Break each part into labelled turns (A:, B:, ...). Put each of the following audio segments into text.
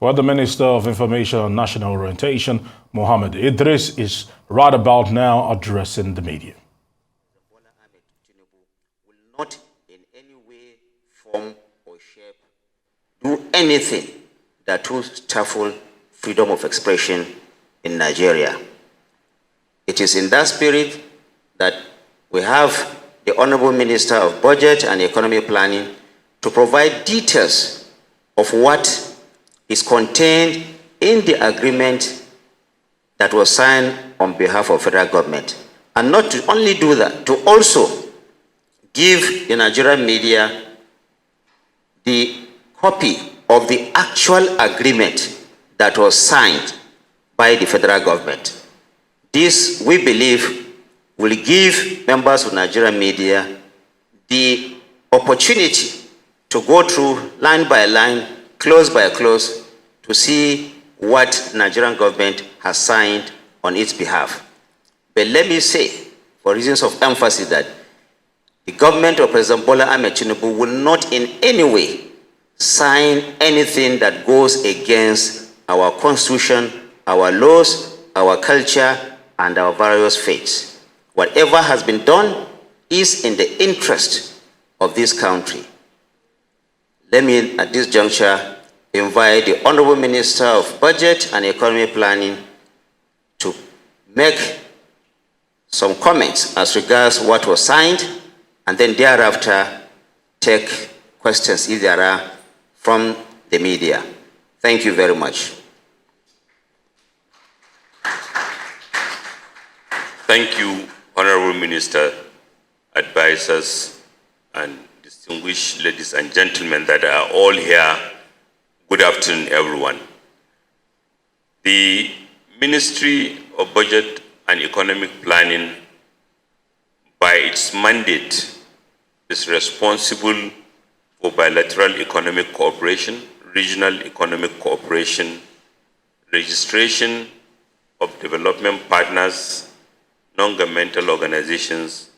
A: Well, the Minister of Information and National Orientation, Mohammed Idris, is right about now addressing the media.
B: Will not in any way, form, or shape do anything that will stifle freedom of expression in Nigeria. It is in that spirit that we have the Honorable Minister of Budget and Economic Planning to provide details of what is contained in the agreement that was signed on behalf of federal government. And not to only do that, to also give the Nigerian media the copy of the actual agreement that was signed by the federal government. This, we believe, will give members of Nigerian media the opportunity to go through line by line, clause by clause, to see what the Nigerian government has signed on its behalf. But let me say, for reasons of emphasis, that the government of President Bola Ahmed Tinubu will not in any way sign anything that goes against our constitution, our laws, our culture, and our various faiths. Whatever has been done is in the interest of this country. Let me, at this juncture, invite the Honorable Minister of Budget and Economic Planning to make some comments as regards what was signed, and then thereafter take questions if there are from the media. Thank you very much.
C: Thank you, Honorable Minister, advisors, and distinguished ladies and gentlemen that are all here. Good afternoon, everyone. The Ministry of Budget and Economic Planning, by its mandate, is responsible for bilateral economic cooperation, regional economic cooperation, registration of development partners, non-governmental organizations,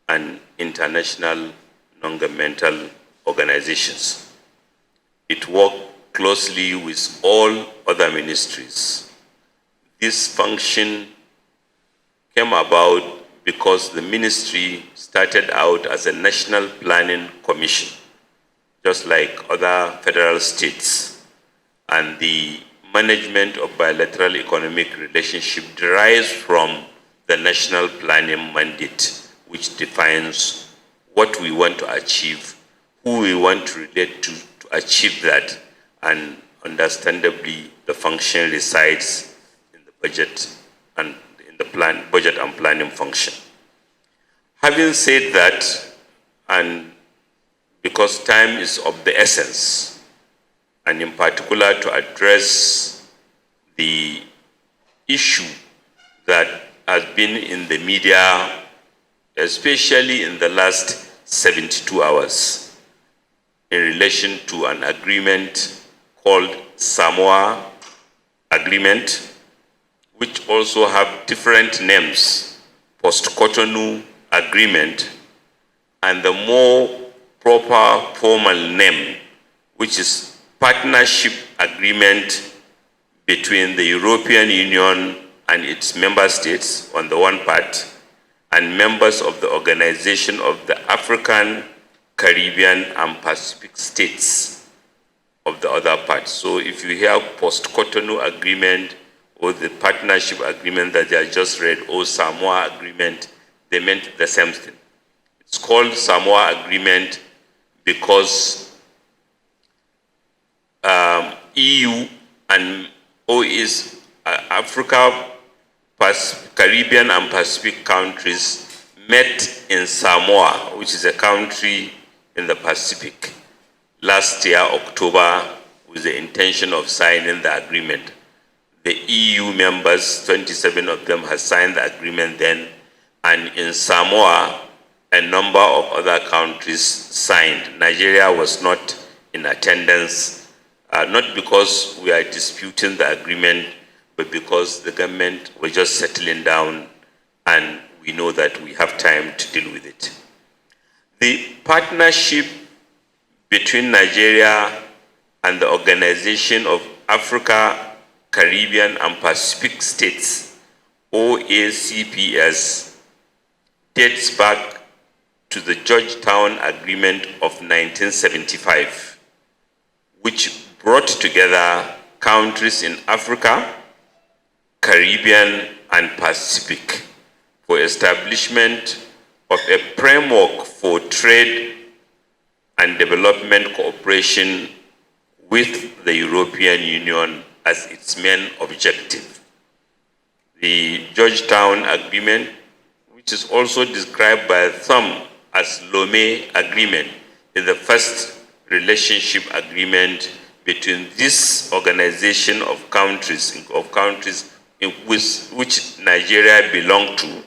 C: and international non-governmental organizations. It works closely with all other ministries. This function came about because the ministry started out as a national planning commission, just like other federal states, and the management of bilateral economic relationship derives from the national planning mandate, which defines what we want to achieve, who we want to relate to achieve that, and understandably, the function resides in the budget and in the budget and planning function. Having said that, and because time is of the essence, and in particular to address the issue that has been in the media, especially in the last 72 hours, in relation to an agreement called Samoa Agreement, which also have different names, Post-Cotonou Agreement, and the more proper formal name, which is Partnership Agreement between the European Union and its member states on the one part, and members of the Organization of the African, Caribbean, and Pacific States of the other part. So if you hear Post-Cotonou Agreement or the Partnership Agreement that I just read, or Samoa Agreement, they meant the same thing. It's called Samoa Agreement because EU and Africa, Caribbean and Pacific countries met in Samoa, which is a country in the Pacific, last year, October, with the intention of signing the agreement. The EU members, 27 of them, have signed the agreement then, and in Samoa, a number of other countries signed. Nigeria was not in attendance, not because we are disputing the agreement, but because the government was just settling down, and we know that we have time to deal with it. The partnership between Nigeria and the Organization of Africa, Caribbean, and Pacific States, OACPS, dates back to the Georgetown Agreement of 1975, which brought together countries in Africa, Caribbean, and Pacific for establishment of a framework for trade and development cooperation with the European Union as its main objective. The Georgetown Agreement, which is also described by some as Lomé Agreement, is the first relationship agreement between this organization of countries in which Nigeria belonged to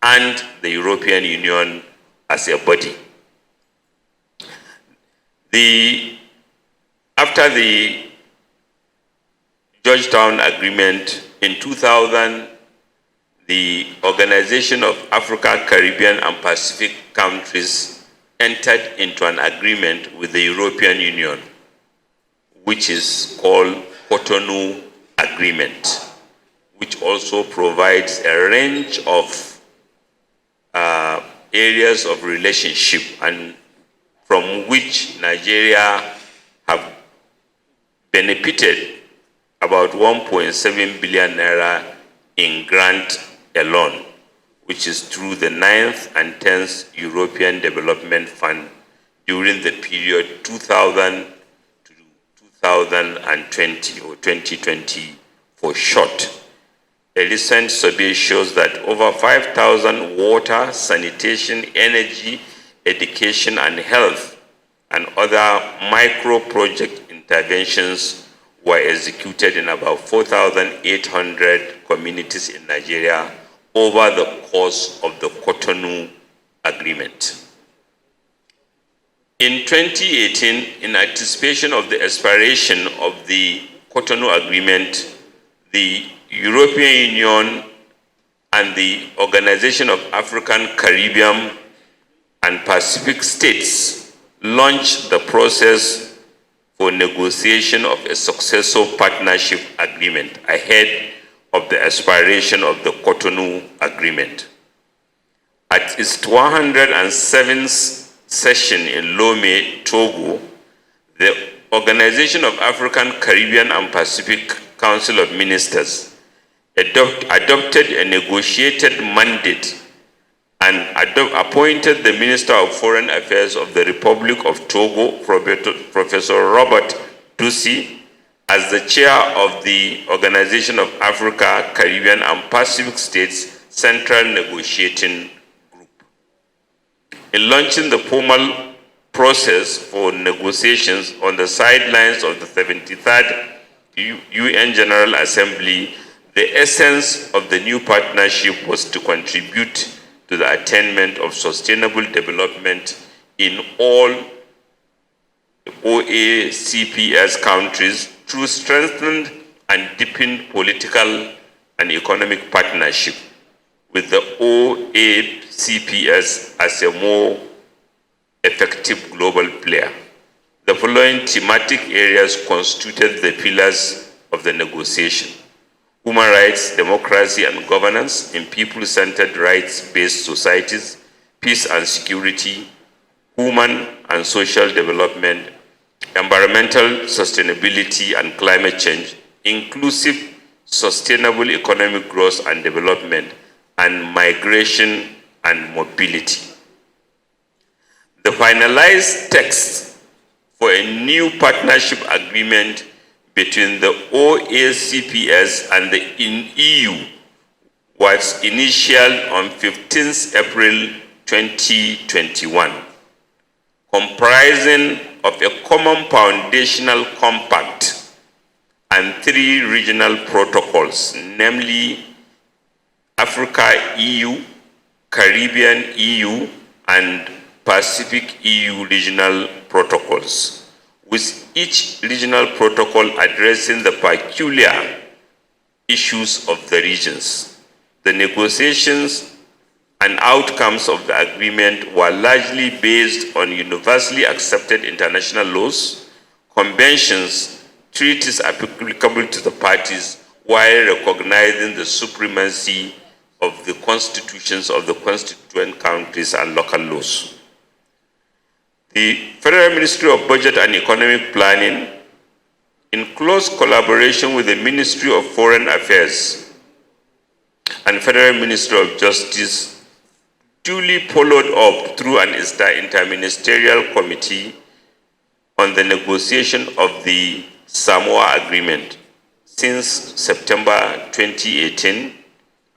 C: and the European Union as a body. After the Georgetown Agreement in 2000, the Organization of Africa, Caribbean, and Pacific countries entered into an agreement with the European Union, which is called Cotonou Agreement, which also provides a range of areas of relationship and from which Nigeria have benefited about 1.7 billion naira in grant alone, which is through the 9th and 10th European Development Fund during the period 2000 to 2020, or 2020 for short. A recent survey shows that over 5,000 water, sanitation, energy, education, and health, and other micro-project interventions were executed in about 4,800 communities in Nigeria over the course of the Cotonou Agreement. In 2018, in anticipation of the expiration of the Cotonou Agreement, the European Union and the Organization of African, Caribbean, and Pacific States launched the process for negotiation of a successor partnership agreement ahead of the expiration of the Cotonou Agreement. At its 107th session in Lomé, Togo, the Organization of African, Caribbean, and Pacific Council of Ministers adopted a negotiated mandate and appointed the Minister of Foreign Affairs of the Republic of Togo, Professor Robert Ducy, as the chair of the Organization of Africa, Caribbean, and Pacific States Central Negotiating Group. In launching the formal process for negotiations on the sidelines of the 73rd UN General Assembly, the essence of the new partnership was to contribute to the attainment of sustainable development in all OACPS countries through strengthened and deepened political and economic partnership with the OACPS as a more effective global player. The following thematic areas constituted the pillars of the negotiation: human rights, democracy and governance in people-centered rights-based societies, peace and security, human and social development, environmental sustainability and climate change, inclusive sustainable economic growth and development, and migration and mobility. The finalized text for a new partnership agreement between the OACPS and the EU was initialed on 15th April 2021, comprising of a common foundational compact and 3 regional protocols, namely Africa EU, Caribbean EU, and Pacific EU regional protocols, with each regional protocol addressing the peculiar issues of the regions. The negotiations and outcomes of the agreement were largely based on universally accepted international laws, conventions, treaties applicable to the parties while recognizing the supremacy of the constitutions of the constituent countries and local laws. The Federal Ministry of Budget and Economic Planning, in close collaboration with the Ministry of Foreign Affairs and Federal Ministry of Justice, duly followed up through an interministerial committee on the negotiation of the Samoa Agreement since September 2018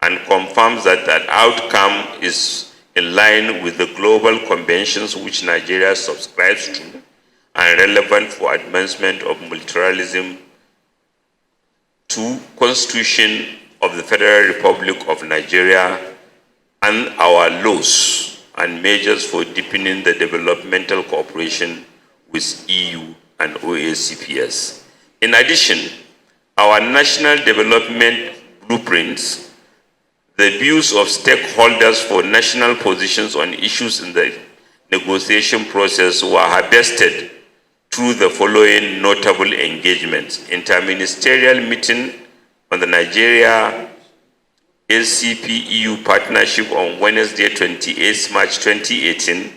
C: and confirms that that outcome is in line with the global conventions which Nigeria subscribes to and relevant for advancement of multilateralism, to Constitution of the Federal Republic of Nigeria and our laws and measures for deepening the developmental cooperation with EU and OACPS. In addition, our national development blueprints, the views of stakeholders for national positions on issues in the negotiation process were harvested through the following notable engagements: interministerial meeting on the Nigeria ACP-EU partnership on Wednesday, 28 March 2018,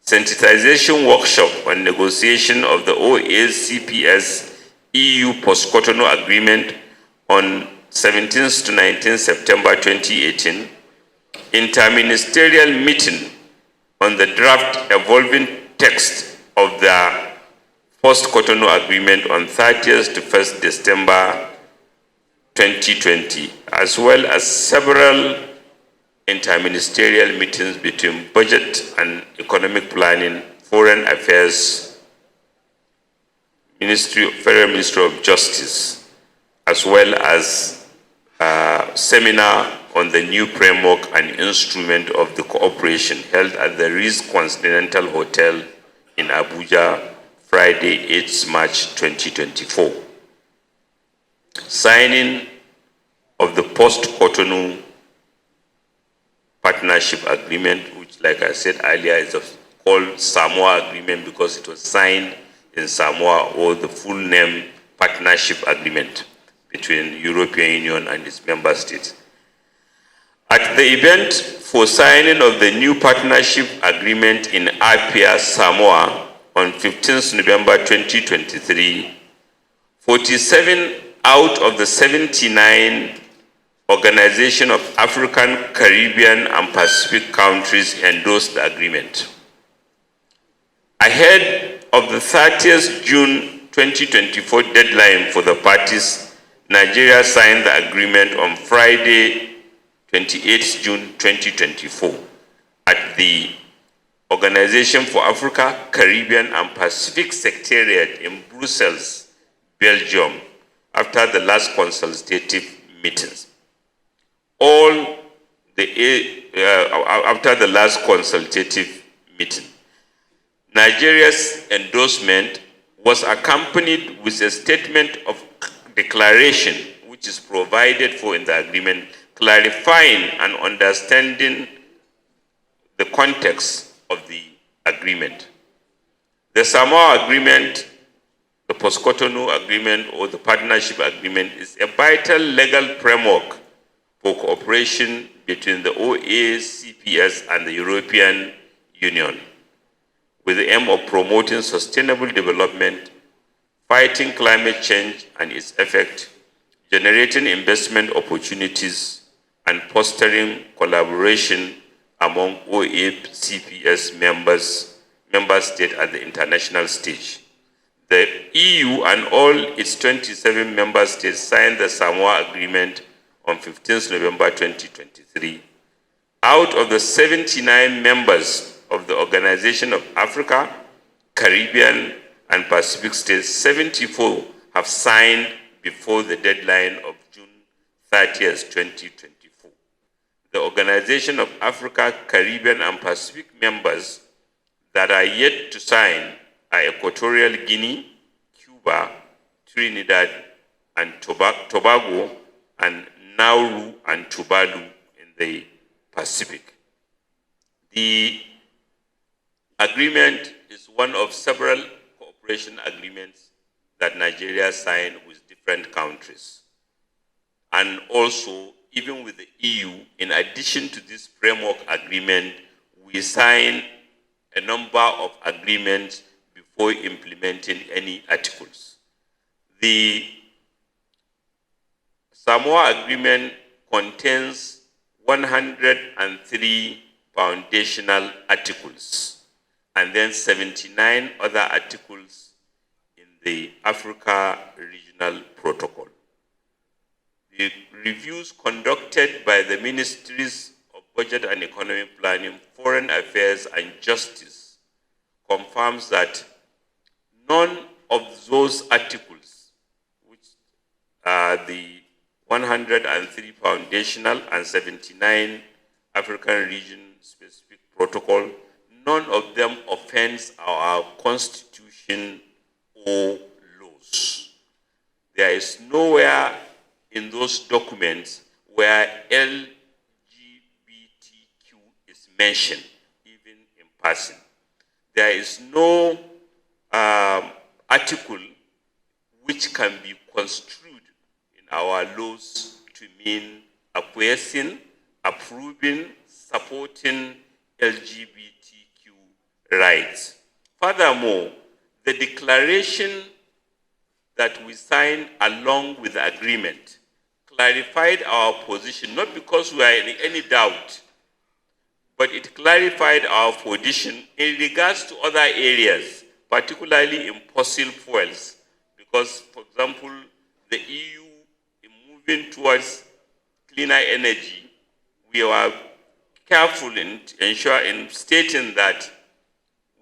C: sensitization workshop on negotiation of the OACPS EU post-Cotonou agreement on 17th to 19th September 2018, interministerial meeting on the draft evolving text of the post-Cotonou agreement on 30th to 1st December 2020, as well as several interministerial meetings between budget and economic planning, foreign affairs, Federal Ministry of Justice, as well as a seminar on the new framework and instrument of the cooperation held at the Ritz Continental Hotel in Abuja, Friday, 8 March 2024. Signing of the post-Cotonou partnership agreement, which, like I said earlier, is called Samoa Agreement because it was signed in Samoa, or the full name Partnership Agreement between European Union and its member states. At the event for signing of the new partnership agreement in Apia, Samoa, on 15th November 2023, 47 out of the 79 Organization of African, Caribbean, and Pacific countries endorsed the agreement. Ahead of the 30th June 2024 deadline for the parties, Nigeria signed the agreement on Friday, 28th June 2024 at the Organization for Africa, Caribbean, and Pacific Secretariat in Brussels, Belgium, after the last consultative meetings. After the last consultative meeting, Nigeria's endorsement was accompanied with a statement of declaration, which is provided for in the agreement, clarifying and understanding the context of the agreement. The Samoa Agreement, the post-Cotonou Agreement, or the Partnership Agreement is a vital legal framework for cooperation between the OACPS and the European Union, with the aim of promoting sustainable development, fighting climate change and its effect, generating investment opportunities, and fostering collaboration among OACPS member states at the international stage. The EU and all its 27 member states signed the Samoa Agreement on 15th November 2023. Out of the 79 members of the Organization of Africa, Caribbean, and Pacific states, 74 have signed before the deadline of June 30th, 2024. The Organization of Africa, Caribbean, and Pacific members that are yet to sign are Equatorial Guinea, Cuba, Trinidad and Tobago, and Nauru and Tuvalu in the Pacific. The agreement is one of several cooperation agreements that Nigeria signed with different countries. And also, even with the EU, in addition to this framework agreement, we sign a number of agreements before implementing any articles. The Samoa Agreement contains 103 foundational articles and then 79 other articles in the Africa Regional Protocol. The reviews conducted by the Ministries of Budget and Economic Planning, Foreign Affairs and Justice confirms that none of those articles, which are the 103 foundational and 79 African region-specific protocol, none of them offends our constitution or laws. There is nowhere in those documents where LGBTQ is mentioned, even in passing. There is no article which can be construed in our laws to mean acquiescing, approving, supporting LGBTQ rights. Furthermore, the declaration that we signed along with the agreement clarified our position, not because we are in any doubt, but it clarified our position in regards to other areas, particularly in fossil fuels, because, for example, the EU, in moving towards cleaner energy, we were careful in stating that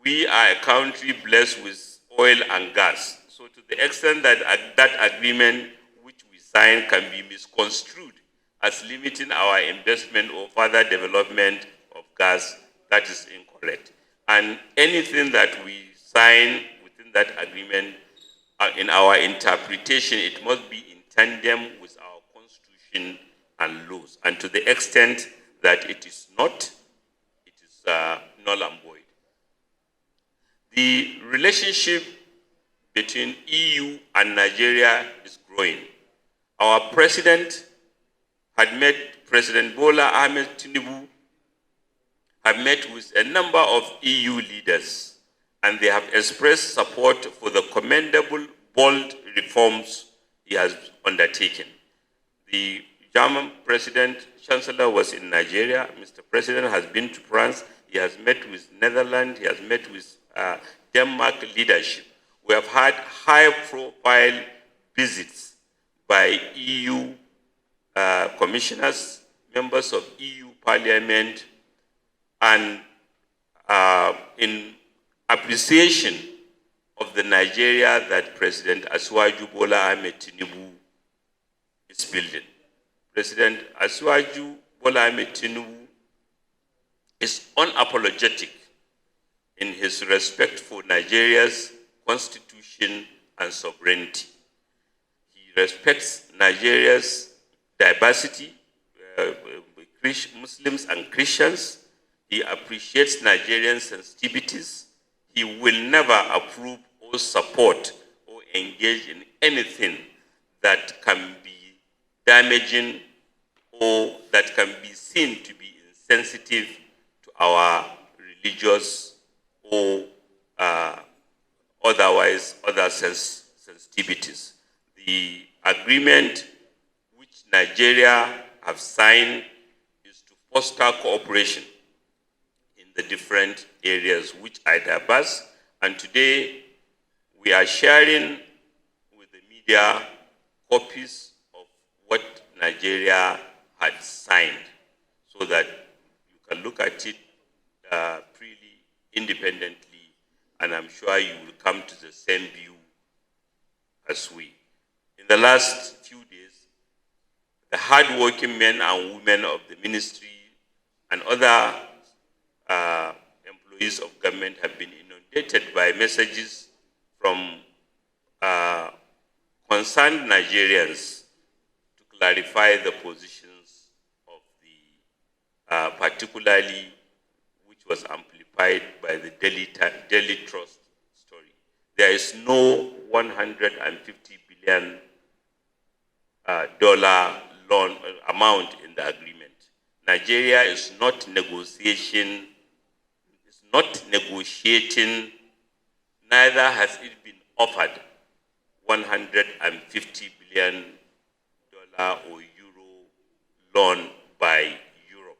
C: we are a country blessed with oil and gas. So to the extent that that agreement which we signed can be misconstrued as limiting our investment or further development of gas, that is incorrect. And anything that we sign within that agreement, in our interpretation, it must be in tandem with our constitution and laws. And to the extent that it is not, it is null and void. The relationship between EU and Nigeria is growing. Our president had met, President Bola Ahmed Tinubu had met with a number of EU leaders, and they have expressed support for the commendable, bold reforms he has undertaken. The German President, Chancellor, was in Nigeria. Mr. President has been to France. He has met with Netherlands. He has met with Denmark leadership. We have had high-profile visits by EU commissioners, members of EU Parliament, and in appreciation of the Nigeria that President Asiwaju Bola Ahmed Tinubu is building. President Asiwaju Bola Ahmed Tinubu is unapologetic in his respect for Nigeria's constitution and sovereignty. He respects Nigeria's diversity, Muslims and Christians. He appreciates Nigerian sensitivities. He will never approve or support or engage in anything that can be damaging or that can be seen to be insensitive to our religious or otherwise other sensitivities. The agreement which Nigeria have signed is to foster cooperation in the different areas which are diverse, and today we are sharing with the media copies of what Nigeria had signed so that you can look at it freely, independently, and I'm sure you will come to the same view as we. In the last few days, the hardworking men and women of the ministry and other employees of government have been inundated by messages from concerned Nigerians to clarify the positions of the, particularly which was amplified by the Daily Trust story. there is no $150 billion dollar loan amount in the agreement. Nigeria is not negotiating, neither has it been offered $150 billion or euro loan by Europe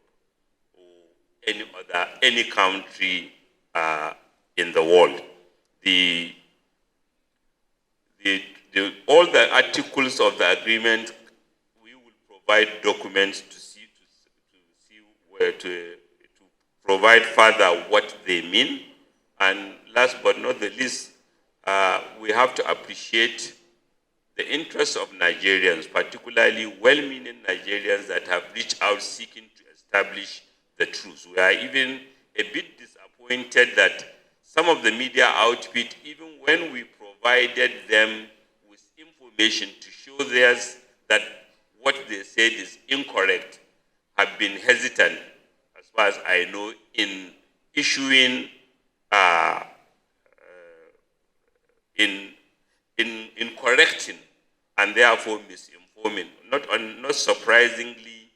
C: or any country in the world. All the articles of the agreement, we will provide documents to provide further what they mean. And last but not the least, we have to appreciate the interests of Nigerians, particularly well-meaning Nigerians that have reached out seeking to establish the truth. We are even a bit disappointed that some of the media outfit, even when we provided them with information to show theirs that what they said is incorrect, have been hesitant, as far as I know, in issuing, in correcting and therefore misinforming. Not surprisingly,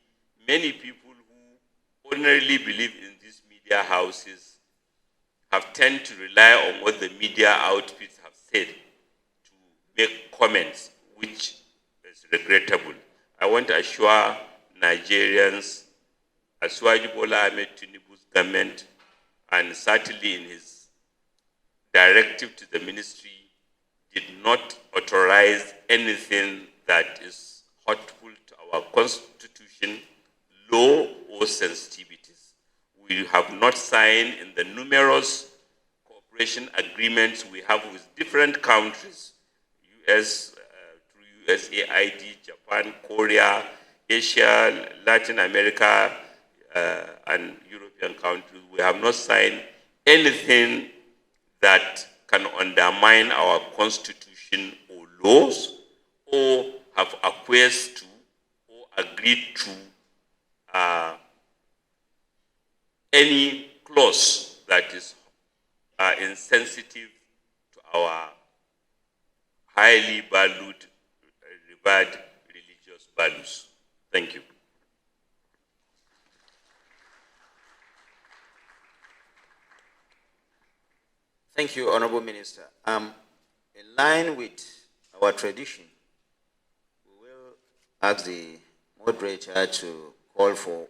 C: many people who ordinarily believe in these media houses have tended to rely on what the media outfits have said to make comments, which is regrettable. I want to assure Nigerians, Asuwaji Bola Ahmed Tinubu's government, and certainly in his directive to the ministry, did not authorize anything that is hurtful to our constitution, law, or sensitivities. We have not signed in the numerous cooperation agreements we have with different countries, US, through USAID, Japan, Korea, Asia, Latin America, and European countries. We have not signed anything that can undermine our constitution or laws, or have acquiesced to or agreed to any clause that is insensitive to our highly valued, revered religious values. Thank you.
B: Thank you, Honorable Minister. In line with our tradition, we will ask the moderator to call for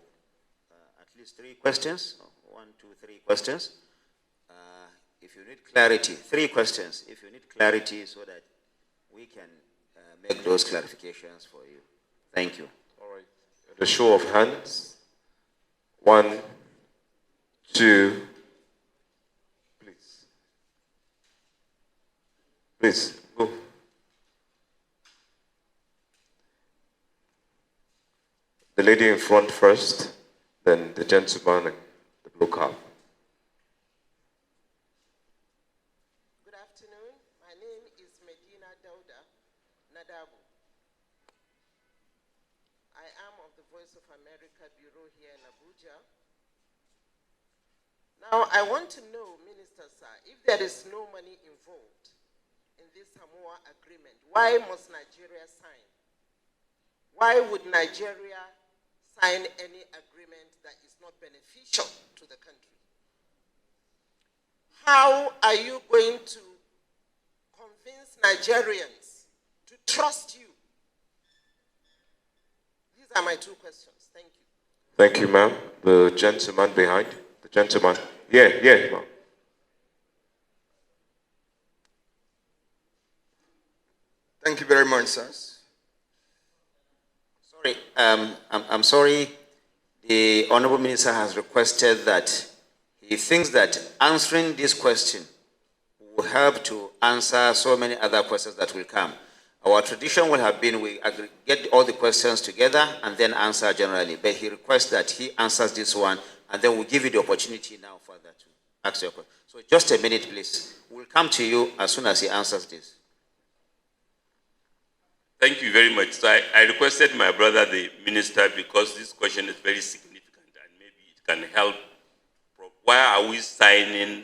B: at least 3 questions. 1, 2, 3 questions. If you need clarity, 3 questions. If you need clarity, so that we can make those clarifications for you. Thank you.
D: All right. The show of hands. 1, 2. Please, go. The lady in front first, then the gentleman in the blue cap.
E: Good afternoon. My name is Medina Dauda Nadabu. I am of the Voice of America Bureau here in Abuja. Now, I want to know, Minister Sir, if there is no money involved in this Samoa agreement, why must Nigeria sign? Why would Nigeria sign any agreement that is not beneficial to the country? How are you going to convince Nigerians to trust you? These are my 2 questions. Thank you.
D: Thank you, ma'am. The gentleman behind. The gentleman. Yeah, ma'am.
F: Thank you very much, sir.
B: Sorry, I'm sorry. The Honorable Minister has requested that he thinks that answering this question will help to answer so many other questions that will come. Our tradition will have been we get all the questions together and then answer generally. But he requests that he answers this one, and then we'll give you the opportunity now further to ask your question. So just a minute, please. We'll come to you as soon as he answers this.
C: Thank you very much. So I requested my brother, the minister, because this question is very significant and maybe it can help. Why are we signing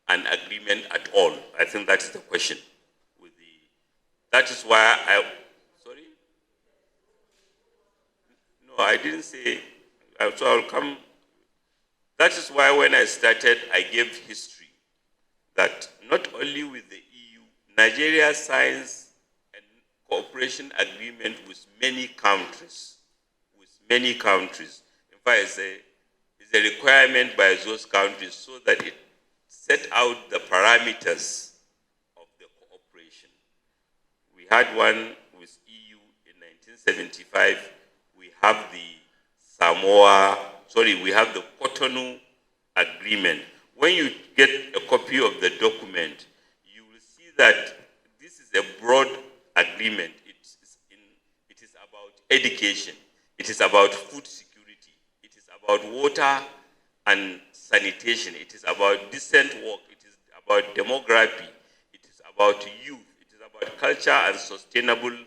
C: an agreement at all? I think that's the question. That is why sorry? No, I didn't say, so I'll come. That is why when I started, I gave history that not only with the EU, Nigeria signs a cooperation agreement with many countries. In fact, it's a requirement by those countries so that it set out the parameters of the cooperation. We had one with EU in 1975. We have the we have the Cotonou Agreement. When you get a copy of the document, you will see that this is a broad agreement. It is about education. It is about food security. It is about water and sanitation. It is about decent work. It is about demography. It is about youth. It is about culture and sustainable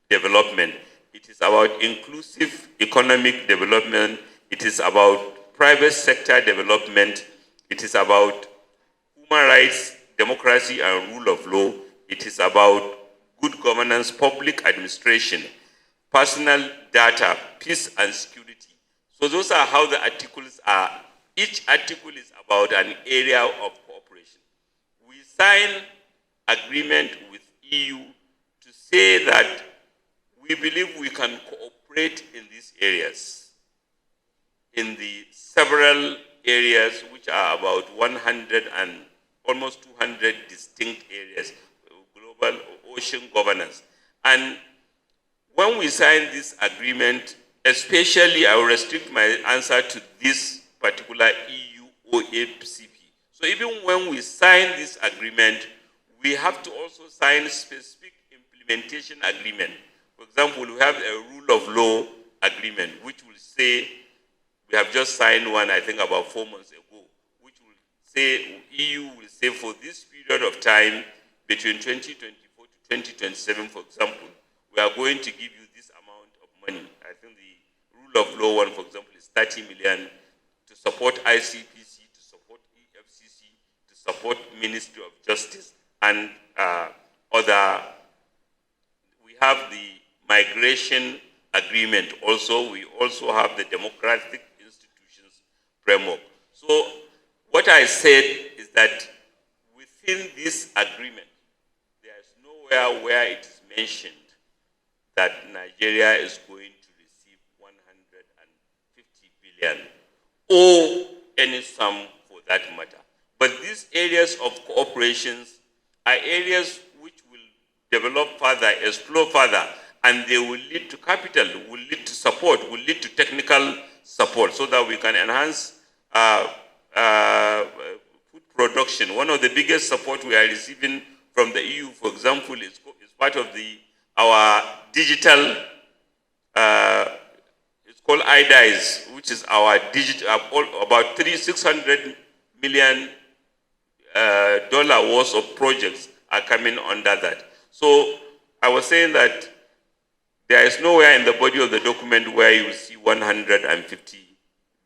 C: development. It is about inclusive economic development. It is about private sector development. It is about human rights, democracy, and rule of law. It is about good governance, public administration, personal data, peace and security. So those are how the articles are. Each article is about an area of cooperation. We sign agreement with EU to say that we believe we can cooperate in these areas, in the several areas which are about 100 and almost 200 distinct areas, global ocean governance. And when we sign this agreement, especially I will restrict my answer to this particular EU OACP. So even when we sign this agreement, we have to also sign specific implementation agreement. For example, we have a rule of law agreement, which will say, we have just signed one, I think about 4 months ago, which will say, EU will say for this period of time, between 2024 to 2027, for example, we are going to give you this amount of money. I think the rule of law one, for example, is 30 million to support ICPC, to support EFCC, to support Ministry of Justice, and other. We have the migration agreement also. We also have the democratic institutions framework. So what I said is that within this agreement, there is nowhere where it is mentioned that Nigeria is going to receive 150 billion or any sum for that matter. But these areas of cooperations are areas which will develop further, explore further, and they will lead to capital, will lead to support, will lead to technical support so that we can enhance food production. One of the biggest support we are receiving from the EU, for example, is part of our digital, it's called IDIS, which is our digital, about $600 million worth of projects are coming under that. So I was saying that there is nowhere in the body of the document where you will see 150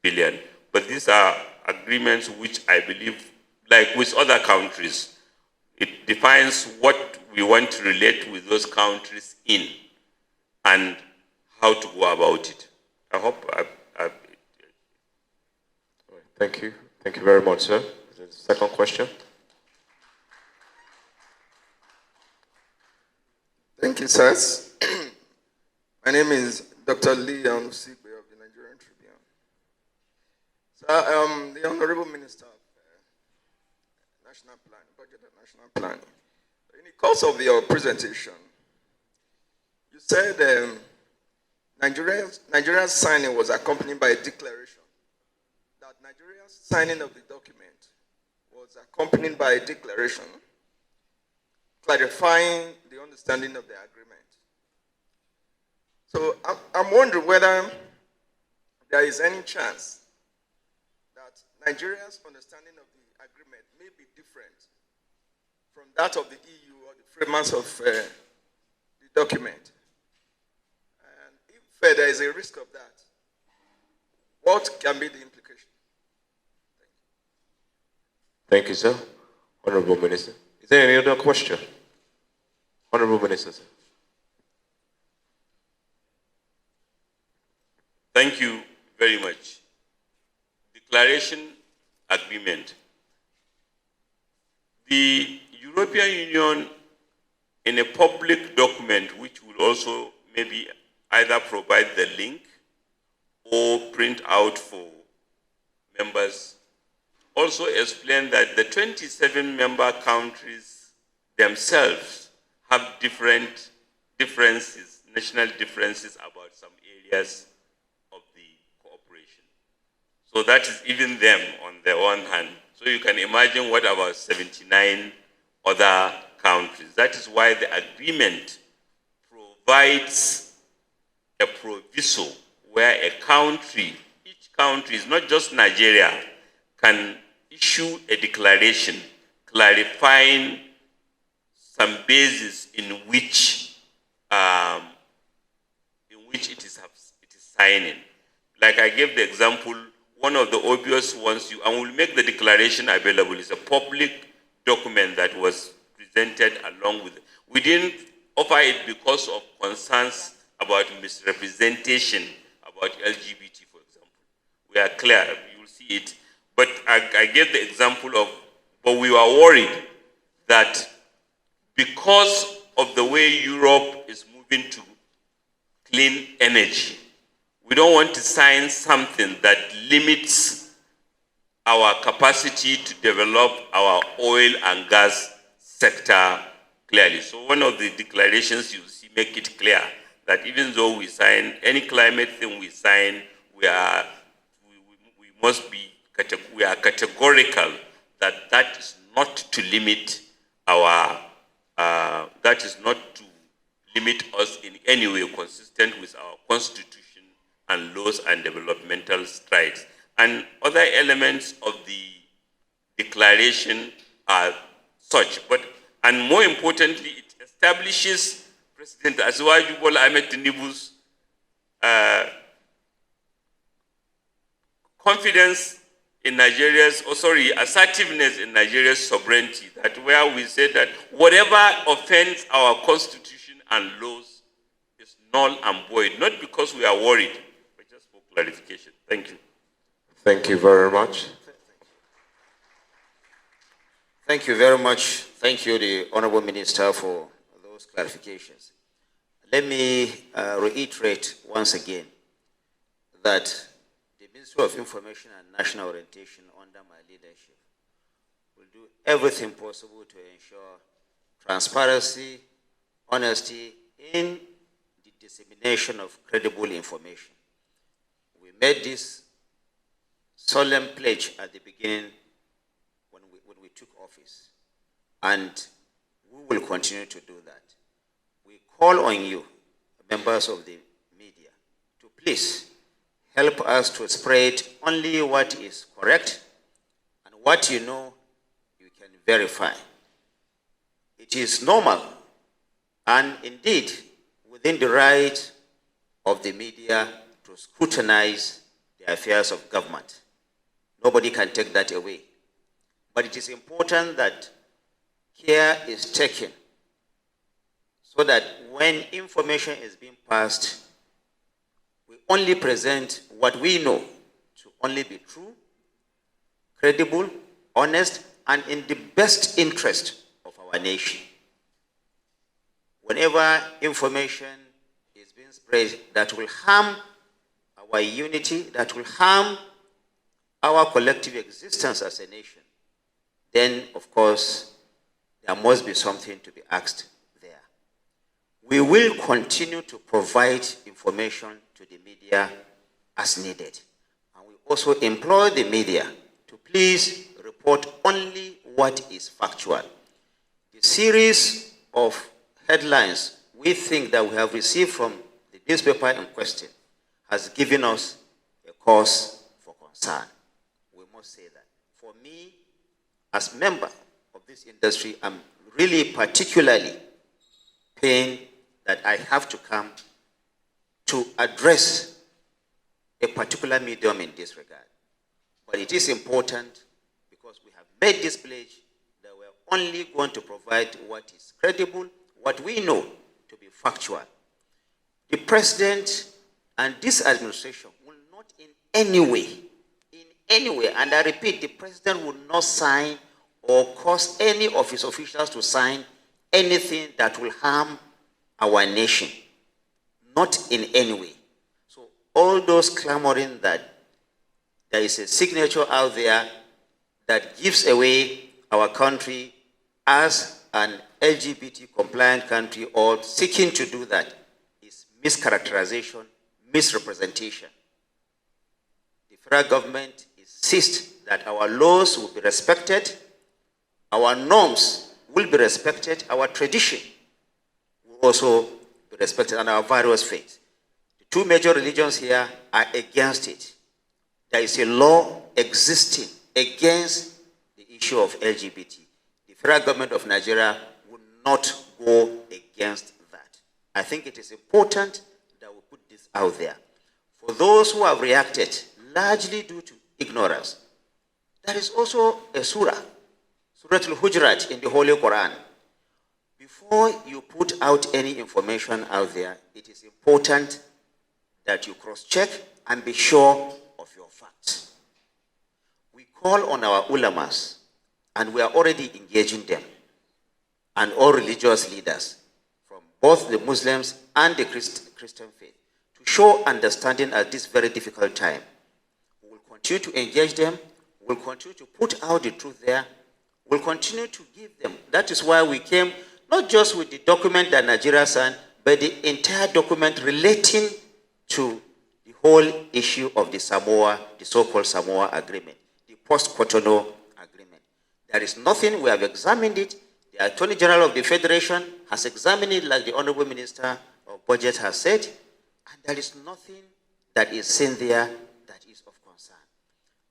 C: billion. But these are agreements which I believe, like with other countries, it defines what we want to relate with those countries in and how to go about it. I hope I've
D: Thank you. Thank you very much, sir. The second question.
F: Thank you, sirs. My name is Dr. Leon Usigbe of the Nigerian Tribune. So, the Honorable Minister of National Planning, Budget and National Planning. In the course of your presentation, you said Nigeria's signing was accompanied by a declaration. That Nigeria's signing of the document was accompanied by a declaration clarifying the understanding of the agreement. So I'm wondering whether there is any chance that Nigeria's understanding of the agreement may be different from that of the EU or the framers of the document. And if there is a risk of that, what can be the implication?
D: Thank you, sir. Honorable Minister. Is there any other question? Honorable Minister, sir.
C: Thank you very much. Declaration agreement. The European Union, in a public document, which will also maybe either provide the link or print out for members, also explained that the 27 member countries themselves have differences, national differences about some areas of the cooperation. So that is even them on their one hand. So you can imagine what about 79 other countries. That is why the agreement provides a proviso where a country, each country, is not just Nigeria, can issue a declaration clarifying some basis in which it is signing. Like I gave the example, one of the obvious ones, and we'll make the declaration available, is a public document that was presented along with it. We didn't offer it because of concerns about misrepresentation about LGBT, for example. We are clear, you will see it. But I gave the example of, but we were worried that because of the way Europe is moving to clean energy, we don't want to sign something that limits our capacity to develop our oil and gas sector clearly. So one of the declarations you see make it clear that even though we sign any climate thing we sign, we are categorical that is not to limit our us in any way, consistent with our constitution and laws and developmental strides. And other elements of the declaration are such, and more importantly, it establishes President Asiwaju Bola Ahmed Tinubu's confidence in assertiveness in Nigeria's sovereignty, that where we say that whatever offends our constitution and laws is null and void, not because we are worried, but just for clarification. Thank you.
D: Thank you very much.
B: Thank you very much. Thank you, the Honorable Minister, for those clarifications. Let me reiterate once again that the Ministry of Information and National Orientation, under my leadership, will do everything possible to ensure transparency, honesty in the dissemination of credible information. We made this solemn pledge at the beginning when we took office, and we will continue to do that. We call on you, members of the media, to please help us to spread only what is correct and what you know you can verify. It is normal and indeed within the right of the media to scrutinize the affairs of government. Nobody can take that away. But it is important that care is taken so that when information is being passed, we only present what we know to only be true, credible, honest, and in the best interest of our nation. Whenever information is being spread that will harm our unity, that will harm our collective existence as a nation, then, of course, there must be something to be asked there. We will continue to provide information to the media as needed. And we also implore the media to please report only what is factual. The series of headlines we think that we have received from the newspaper in question has given us a cause for concern. We must say that. For me, as member of this industry, I'm really particularly pained that I have to come to address a particular medium in this regard. But it is important because we have made this pledge that we're only going to provide what is credible, what we know to be factual. The president and this administration will not in any way, and I repeat, the president will not sign or cause any of his officials to sign anything that will harm our nation. Not in any way. So all those clamoring that there is a signature out there that gives away our country as an LGBT compliant country or seeking to do that is mischaracterization, misrepresentation. The federal government insists that our laws will be respected, our norms will be respected, our tradition will also be respected, and our various faiths. The two major religions here are against it. There is a law existing against the issue of LGBT. The federal government of Nigeria will not go against that. I think it is important that we put this out there. For those who have reacted, largely due to ignorance, there is also a surah, Surah Al-Hujurat in the Holy Quran. Before you put out any information out there, it is important that you cross-check and be sure of your facts. We call on our ulamas, and we are already engaging them, and all religious leaders from both the Muslims and the Christian faith to show understanding at this very difficult time. We will continue to engage them, we will continue to put out the truth there, we will continue to give them. That is why we came not just with the document that Nigeria signed, but the entire document relating to the whole issue of the Samoa, the so-called Samoa Agreement, the post-Cotonou Agreement. There is nothing, we have examined it. The Attorney General of the Federation has examined it, like the Honorable Minister of Budget has said, and there is nothing that is seen there that is of concern.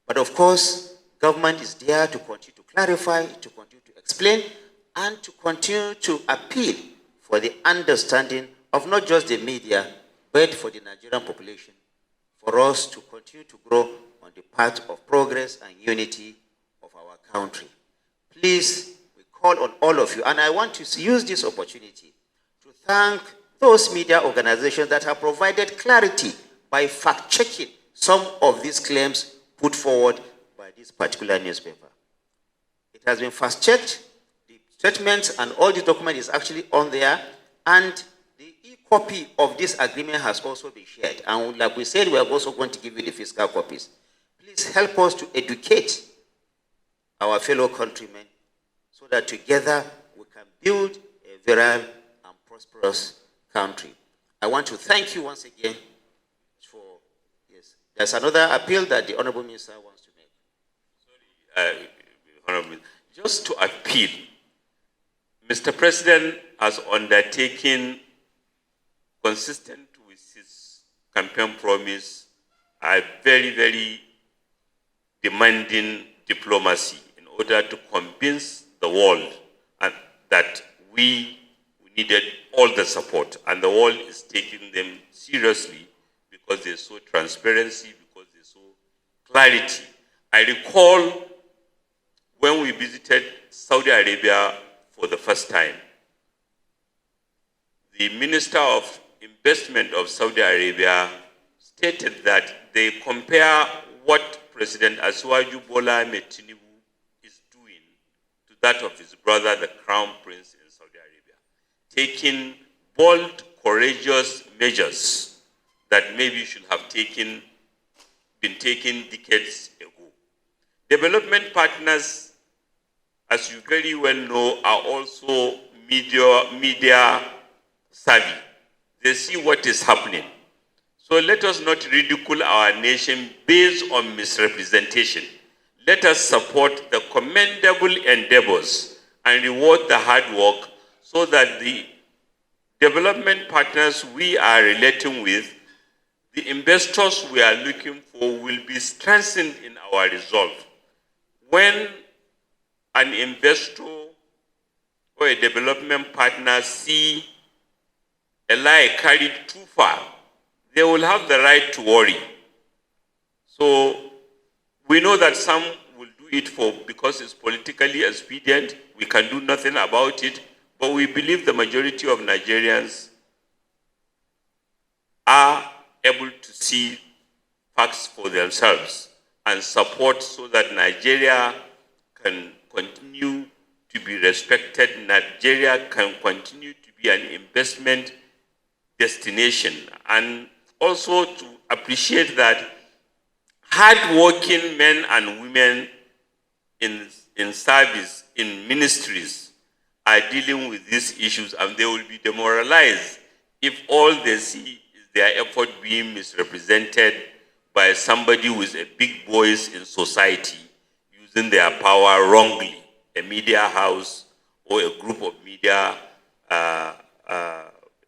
B: But of course, government is there to continue to clarify, to continue to explain, and to continue to appeal for the understanding of not just the media, but for the Nigerian population, for us to continue to grow on the path of progress and unity of our country. Please, we call on all of you, and I want to use this opportunity to thank those media organizations that have provided clarity by fact-checking some of these claims put forward by this particular newspaper. It has been fast-checked. The statements and all the document is actually on there, and the e-copy of this agreement has also been shared. And like we said, we are also going to give you the physical copies. Please help us to educate our fellow countrymen so that together we can build a virile and prosperous country. I want to thank you once again for, yes. There's another appeal that the Honorable Minister wants to make.
C: Sorry, Honorable, just to appeal, Mr. President has undertaken, consistent with his campaign promise, a very, very demanding diplomacy in order to convince the world that we needed all the support, and the world is taking them seriously because they saw transparency, because they saw clarity. I recall when we visited Saudi Arabia for the first time, the Minister of Investment of Saudi Arabia stated that they compare what President Asiwaju Bola Ahmed Tinubu is doing to that of his brother, the Crown Prince in Saudi Arabia, taking bold, courageous measures that maybe should have been taken decades ago. Development partners, as you very well know, are also media savvy. They see what is happening. So let us not ridicule our nation based on misrepresentation. Let us support the commendable endeavors and reward the hard work so that the development partners we are relating with, the investors we are looking for, will be strengthened in our resolve. When an investor or a development partner see a lie carried too far, they will have the right to worry. So we know that some will do it because it's politically expedient. We can do nothing about it. But we believe the majority of Nigerians are able to see facts for themselves and support so that Nigeria can continue to be respected. Nigeria can continue to be an investment destination, and also to appreciate that hard-working men and women in service, in ministries, are dealing with these issues, and they will be demoralized if all they see is their effort being misrepresented by somebody with a big voice in society using their power wrongly, a media house or a group of media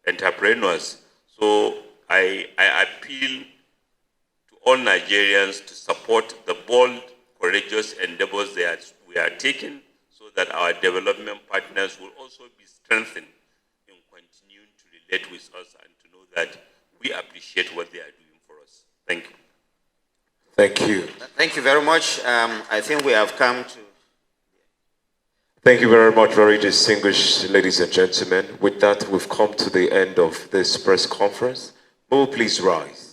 C: entrepreneurs. So I appeal to all Nigerians to support the bold, courageous endeavors that we are taking, so that our development partners will also be strengthened in continuing to relate with us and to know that we appreciate what they are doing for us. Thank you.
D: Thank you.
B: Thank you very much. I think we have come to...
D: Thank you very much, very distinguished ladies and gentlemen. With that, we've come to the end of this press conference. Will please rise.